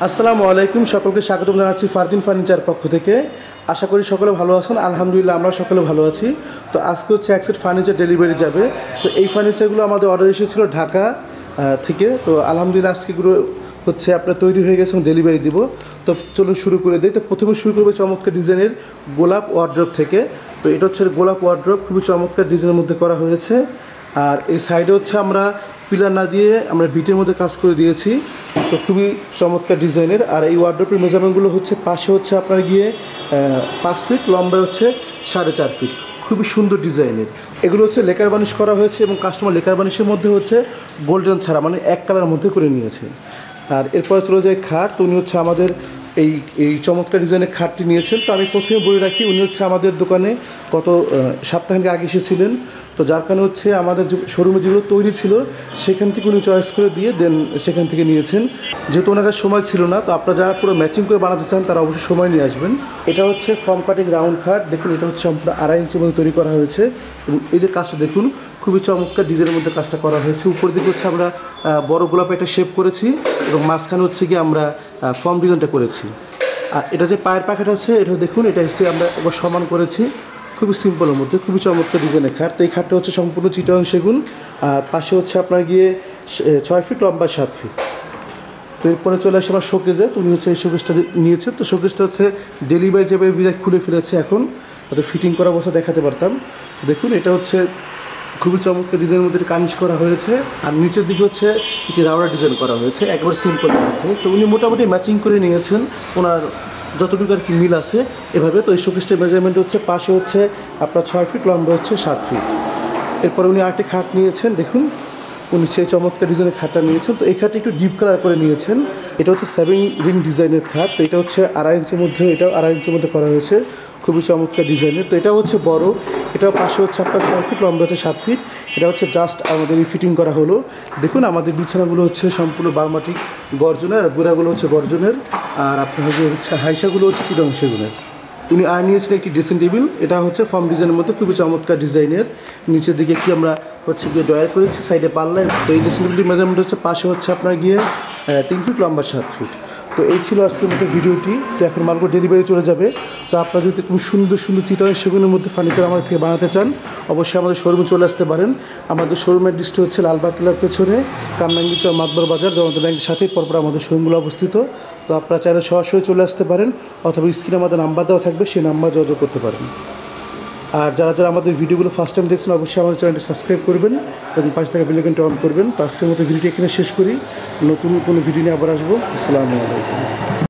আসসালামু আলাইকুম, সকলকে স্বাগতম জানাচ্ছি ফারদিন ফার্নিচার পক্ষ থেকে। আশা করি সকলে ভালো আছেন। আলহামদুলিল্লাহ আমরা সকলে ভালো আছি। তো আজকে হচ্ছে এক সেট ফার্নিচার ডেলিভারি যাবে। তো এই ফার্নিচারগুলো আমাদের অর্ডার এসেছিল ঢাকা থেকে। তো আলহামদুলিল্লাহ আজকেগুলো হচ্ছে আপনার তৈরি হয়ে গেছে এবং ডেলিভারি দিব। তো চলুন শুরু করে দিই। তো প্রথমে শুরু করবো চমৎকার ডিজাইনের গোলাপ ওয়ার্ড্রপ থেকে। তো এটা হচ্ছে গোলাপ ওয়ার্ড্রপ, খুবই চমৎকার ডিজাইনের মধ্যে করা হয়েছে। আর এই সাইডে হচ্ছে আমরা পিলার না দিয়ে আমরা বিটের মধ্যে কাজ করে দিয়েছি। তো খুবই চমৎকার ডিজাইনের। আর এই ওয়ার্ড্রপের মেজারমেন্টগুলো হচ্ছে পাশে হচ্ছে আপনার গিয়ে 5 ফিট, লম্বায় হচ্ছে 4.5 ফিট, খুবই সুন্দর ডিজাইনের। এগুলো হচ্ছে লেকার বানিশ করা হয়েছে এবং কাস্টমার লেকার বানিশের মধ্যে হচ্ছে গোল্ডেন ছাড়া, মানে এক কালার মধ্যে করে নিয়েছে। আর এরপরে চলে যায় খাট। তো উনি হচ্ছে আমাদের এই চমৎকার ডিজাইনের খাটটি নিয়েছেন। তো আমি প্রথমে বলে রাখি, উনি হচ্ছে আমাদের দোকানে গত সপ্তাহখানেক আগে এসেছিলেন। তো যার কারণে হচ্ছে আমাদের শোরুমে যেগুলো তৈরি ছিল সেখান থেকে উনি চয়েস করে দিয়ে দেন সেখান থেকে নিয়েছেন। যেহেতু ওনার কাছে সময় ছিল না, তো আপনারা যারা পুরো ম্যাচিং করে বানাতে চান তারা অবশ্যই সময় নিয়ে আসবেন। এটা হচ্ছে ফর্ম কাটিং রাউন্ড খাট। দেখুন, এটা হচ্ছে সম্পূর্ণ 2.5 ইঞ্চির মধ্যে তৈরি করা হয়েছে এবং এই যে কাজটা দেখুন, খুবই চমৎকার ডিজাইনের মধ্যে কাজটা করা হয়েছে। উপর দিকে হচ্ছে আমরা বড় গোলাপে একটা শেপ করেছি এবং মাঝখানে হচ্ছে গিয়ে আমরা ফর্ম ডিজাইনটা করেছি। আর এটা যে পায়ের পাখাটা আছে, এটা দেখুন, এটা হচ্ছে আমরা একবার সমান করেছি, খুবই সিম্পলের মধ্যে খুবই চমৎকার ডিজাইনের খাট। তো এই খাটটা হচ্ছে সম্পূর্ণ চিটাং সেগুন। আর পাশে হচ্ছে আপনার গিয়ে 6 ফিট, লম্বা 7 ফিট। তো এরপরে চলে আসে আমার শোকেজে। তো উনি হচ্ছে এই শোকেজটা নিয়েছে। তো শোকেজটা হচ্ছে ডেলিভারি যাবে বিদায় খুলে ফেলেছে এখন, হয়তো ফিটিং করা অবস্থা দেখাতে পারতাম। দেখুন, এটা হচ্ছে খুবই চমৎকার ডিজাইনের মধ্যে কানিশ করা হয়েছে। আর নিচের দিকে হচ্ছে একটি রাউন্ডার ডিজাইন করা হয়েছে, একবার সিম্পল মধ্যে। তো উনি মোটামুটি ম্যাচিং করে নিয়েছেন ওনার যতটুকু আর কি মিল আছে এভাবে। তো এই শোকেসটার মেজারমেন্ট হচ্ছে পাশে হচ্ছে আপনার 6 ফিট, লম্বা হচ্ছে 7 ফিট। এরপরে উনি আরেকটি খাট নিয়েছেন। দেখুন, উনি সেই চমৎকার ডিজাইনের খাটটা নিয়েছেন। তো এই খাটটা একটু ডিপ কালার করে নিয়েছেন। এটা হচ্ছে 7 রিং ডিজাইনের খাট। তো এটা হচ্ছে 2.5 ইঞ্চির মধ্যে, এটাও 2.5 ইঞ্চির মধ্যে করা হয়েছে, খুবই চমৎকার ডিজাইনের। তো এটা হচ্ছে বড়, এটাও পাশে হচ্ছে আপনার 6 ফিট, লম্বা হচ্ছে 7 ফিট। এটা হচ্ছে জাস্ট আমাদের এই ফিটিং করা হলো। দেখুন, আমাদের বিছানাগুলো হচ্ছে সম্পূর্ণ বারমাটিক গর্জনের, আর গোড়াগুলো হচ্ছে গর্জনের, আর আপনার হচ্ছে হাইসাগুলো হচ্ছে চিটাং সেগুনের। উনি আর নিয়েছিলেন একটি ড্রেসিং টেবিল। এটা হচ্ছে ফর্ম ডিজাইনের মধ্যে খুবই চমৎকার ডিজাইনের। নিচের দিকে কি আমরা হচ্ছে গিয়ে ডয়ার করেছি, সাইডে পাল্লায়। তো এই ড্রেসিং টেবিলটির মেজারমেন্ট হচ্ছে পাশে হচ্ছে আপনার গিয়ে 3 ফিট, লম্বা 7 ফিট। তো এই ছিল আজকের মধ্যে ভিডিওটি। তো এখন মালগুলো ডেলিভারি চলে যাবে। তো আপনারা যদি খুব সুন্দর সুন্দর চিটাং সেগুনের মধ্যে ফার্নিচার আমাদের থেকে বানাতে চান, অবশ্যই আমাদের শোরুমে চলে আসতে পারেন। আমাদের শোরুমের অ্যাড্রেসটি হচ্ছে লালবাগ কেল্লার পেছনে কামরাঙ্গীর চর মাতবর বাজার, জনতা ব্যাংকের সাথেই পরপর আমাদের শোরুমগুলো অবস্থিত। তো আপনারা চাইলে সরাসরি চলে আসতে পারেন, অথবা স্ক্রিনে আমাদের নাম্বার দেওয়া থাকবে, সেই নাম্বার যোগাযোগ করতে পারেন। আর যারা যারা আমাদের ভিডিওগুলো ফার্স্ট টাইম দেখছেন, অবশ্যই আমাদের চ্যানেলটি সাবস্ক্রাইব করবেন এবং পাশে থাকা বেল আইকনটি অন করবেন। তো আজকের মতো ভিডিওটি এখানে শেষ করি। নতুন কোনো ভিডিও নিয়ে আবার আসবো। আসসালামু আলাইকুম।